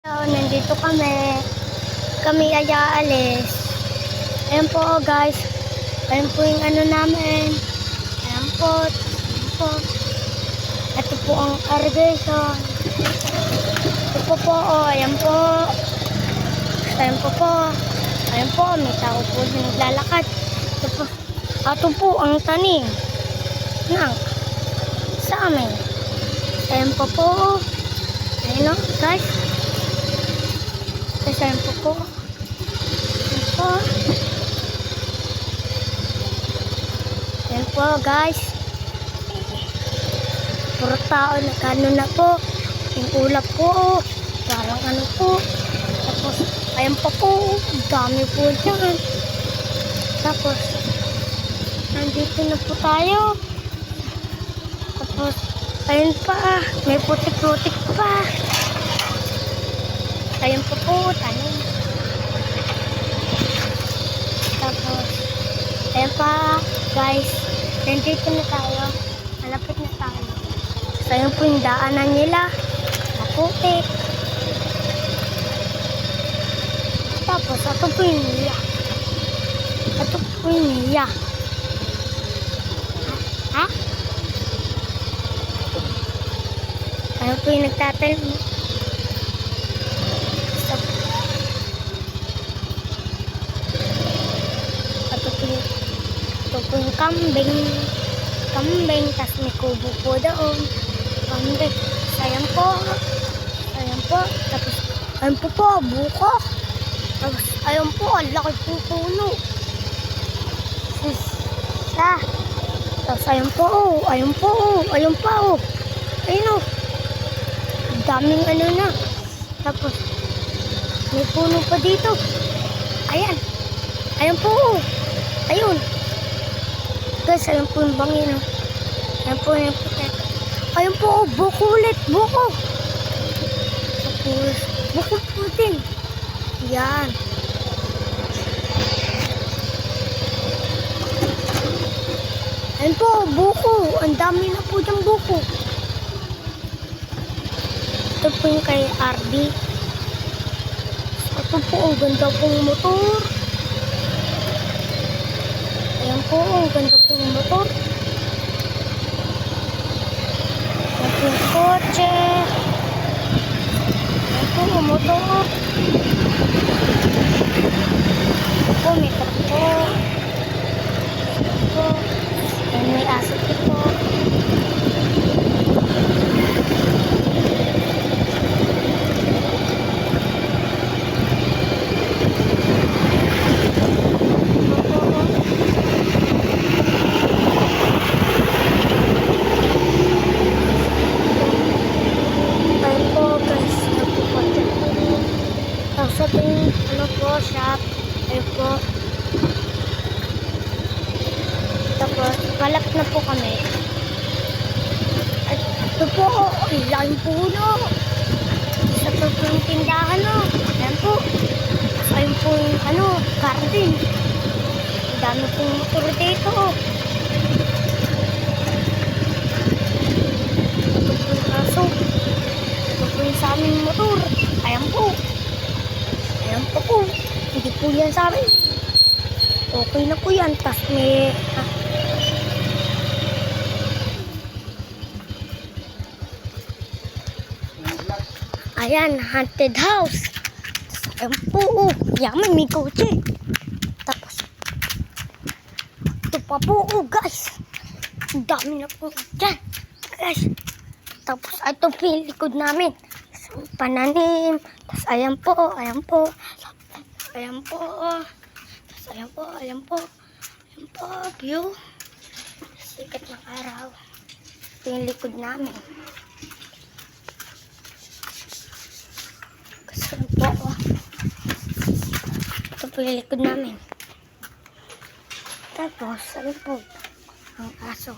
Nandito kami. Kami ay aalis. Ayan po guys. Ayan po yung ano namin. Ayan po. Ayan po. Ito po ang irrigation. Ito po ayan po. Ayan po po. Ayan po. May tao po na naglalakad. Ito po ang tanim ng sa amin. Ayan po po. Ayan o guys. Ayan po po. Ayan po. Ayan po guys. Puro tao nagkano na po. Yung ulap po. Parang ano po. Tapos ayan pa po. Dami po dyan. Tapos nandito na po tayo. Tapos ayun pa. May putik-putik pa. Ayun po po, tanim. Tapos, ayun pa, guys. Nandito na tayo. Malapit na tayo. So, ayun po yung daanan nila. Maputik. Tapos, ito po yung niya. Ito po yung niya. Ha? Ayun po yung nagtatanim. Ito po yung kambing. Kambing, tas may kubo po doon. Kambing. Ayan po. Ayan po. Tapos, ayan po po, buko. Tapos, ayan po, ang laki pong puno. Isa. Tapos, ayan po, ayan po, ayan pa, ayun o. Daming ano na. Tapos, may puno pa dito. Ayan. Ayan po, ayun. Guys, ayun po yung bangin. Ayun po yung puti. Ayun po, buko ulit. Buko. Tapos, buko po din. Yan. Ayun po, buko. Ang dami na po dyan buko. Ito po yung kay RD. Ito po, ang ganda pong motor. Ayan po, ang ganda pong motor. Ayan po yung kotse. Ayan po ang motor. Ayan po, may truck po. Ayan po. Ayan, may aso po. Sa ating ano po, shop. Ayun po. Tapos, malapit na po kami. At ito po, ang laking puno. Sa ito po yung tindahan, ayan po. Ayun po yung garden. Ang dami pong motor dito. Ito po yung aso. Ito po yung sa aming motor. Ayan po. Ayan po po. Hindi po yan sa amin. Okay na po yan. Tapos may... Ayan, haunted house. Ayan po. Yaman, may kotse. Tapos, ito pa po, guys. Ang dami na po dyan. Guys. Tapos, ito po yung likod namin. So, pananim. Tapos, ayan po. Ayan po. Ayan po. Tapos, ayan po. Ayan po. Ayan po. View. Sikat ng araw. Ito yung likod namin. Kasi po. Ito po yung likod namin. Tapos, ayan po. Ang aso.